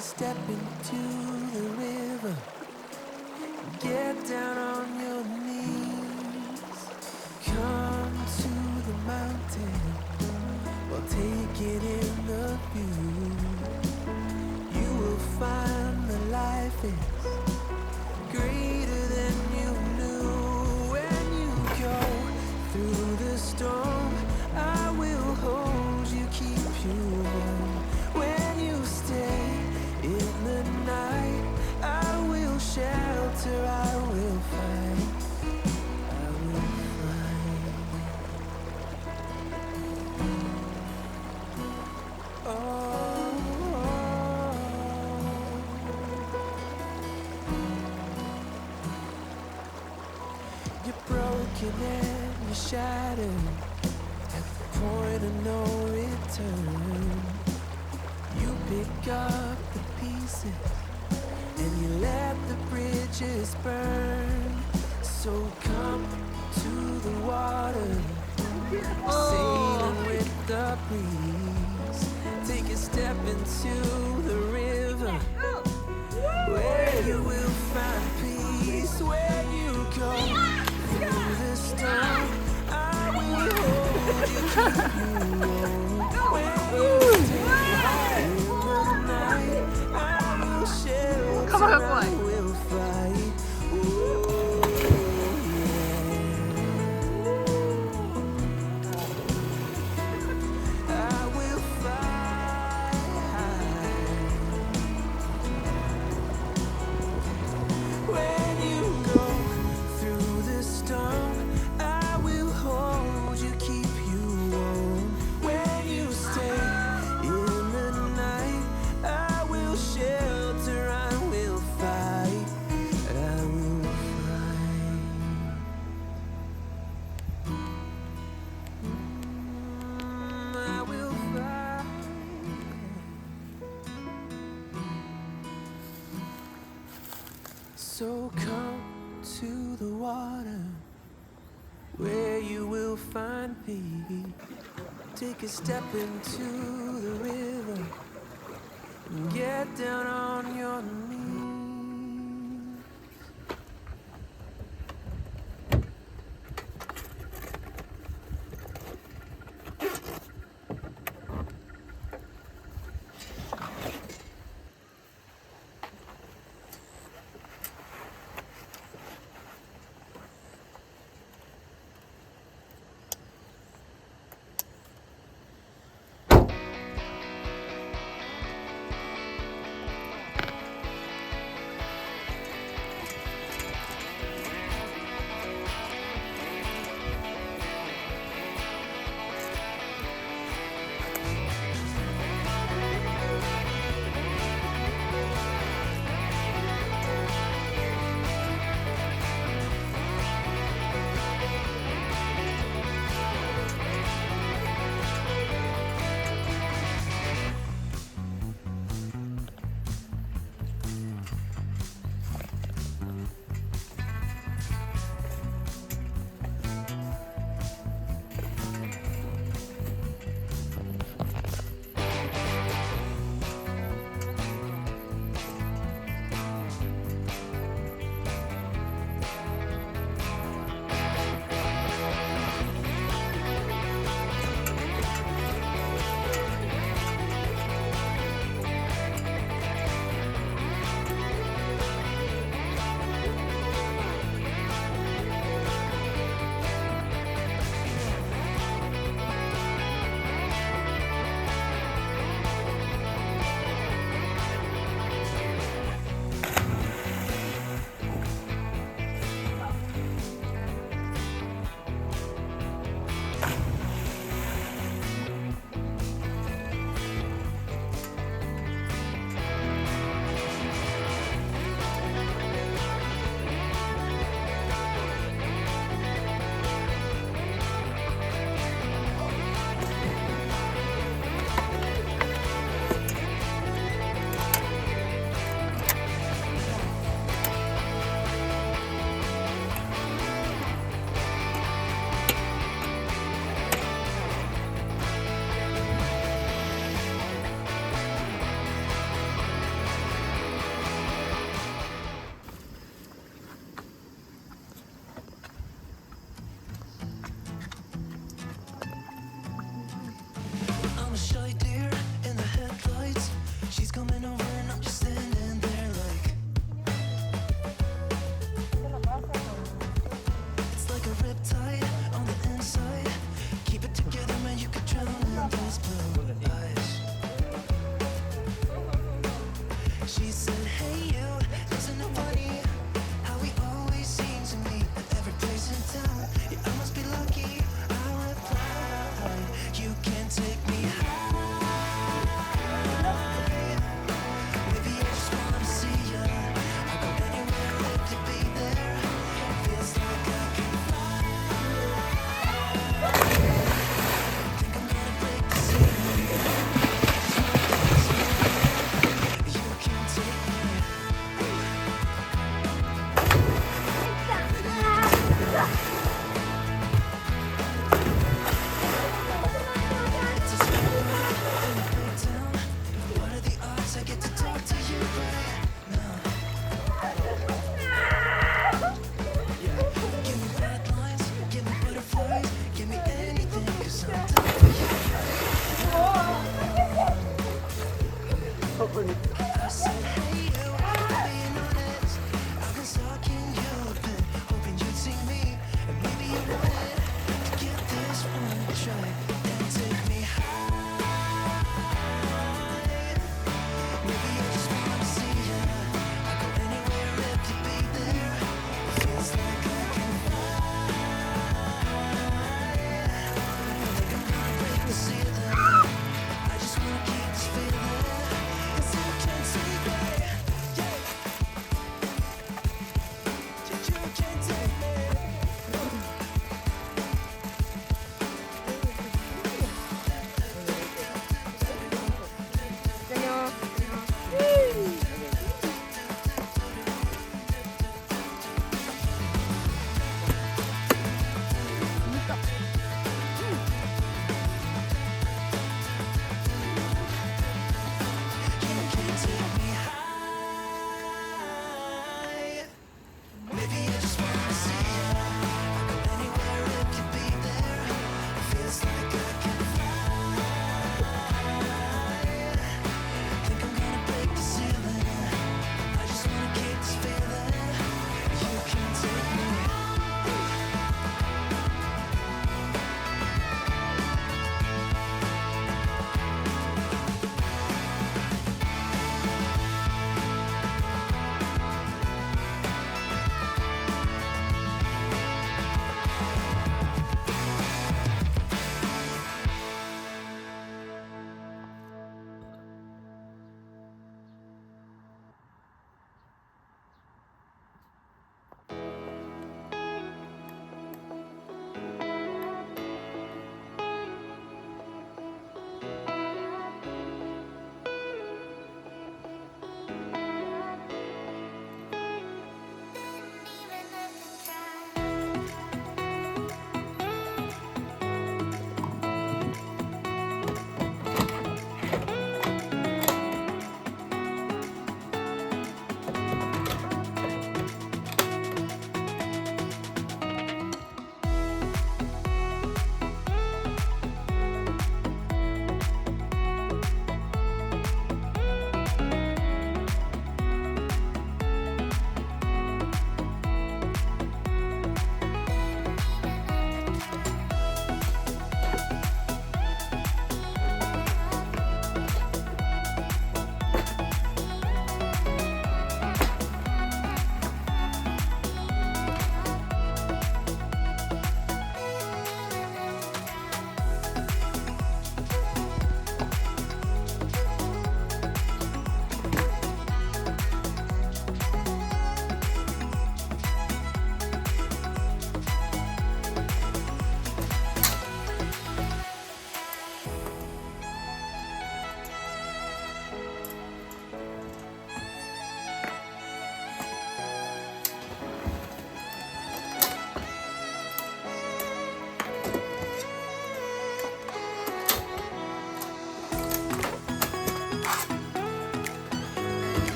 a step into the river. Get down on your knees. Come to the mountain while taking in the view. You will find that life is greater than you knew. When you go through the storm, I will hold you, keep you warm. When you stay in the night, I will shelter, I will fight, I will fight. Oh, you're broken and you're shattered at the point of no return. You pick up the pieces and you let the bridges burn. So come to the water, sailing with the breeze. Take a step into the river, where you will find peace. Where you go through the storm, I will hold you, keep you warm. When you stay in the night, I will shelter, I will fight. Oh, yeah. I will fight. When you go through the storm, I will hold you, keep you warm. When you stay in the night, I will shelter, I will fight, I will fight. I will fight. So come to the water, where you will find peace. Take a step into the river and get down on your knees.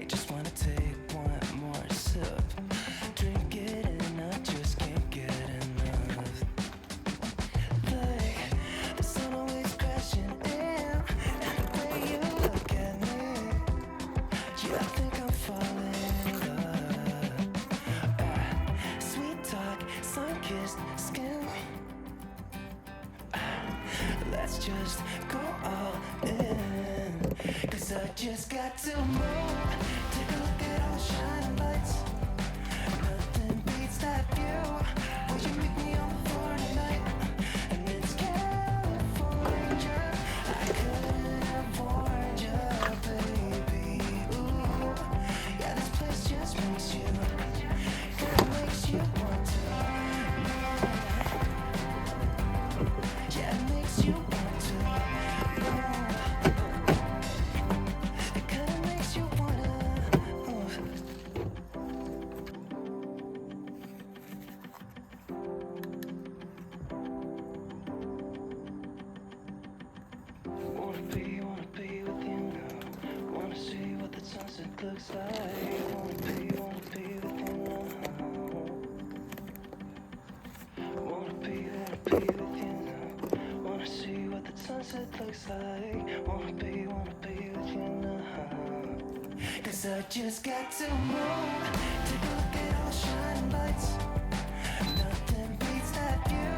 Just wanna take one more sip. Drink it and I just can't get enough. Like the sun always crashing in, and the way you look at me, yeah, I think I'm falling in love. Sweet talk, sun-kissed skin. Let's just go all in, 'cause I just got to move. Take a look at all the shining lights. Nothing beats that view. Will you meet me on the floor tonight? And it's California. I couldn't have warned you, baby. Ooh, yeah, this place just makes you, kinda makes you want to. Yeah, it makes you want to. It kinda makes you wanna. Wanna be with you now. Wanna see what the sunset looks like. Wanna be with you now. Wanna be with you now. Wanna see what the sunset looks like. Wanna be with you now. 'Cause I just got to move. Take a look at all the shining lights. Nothing beats that view.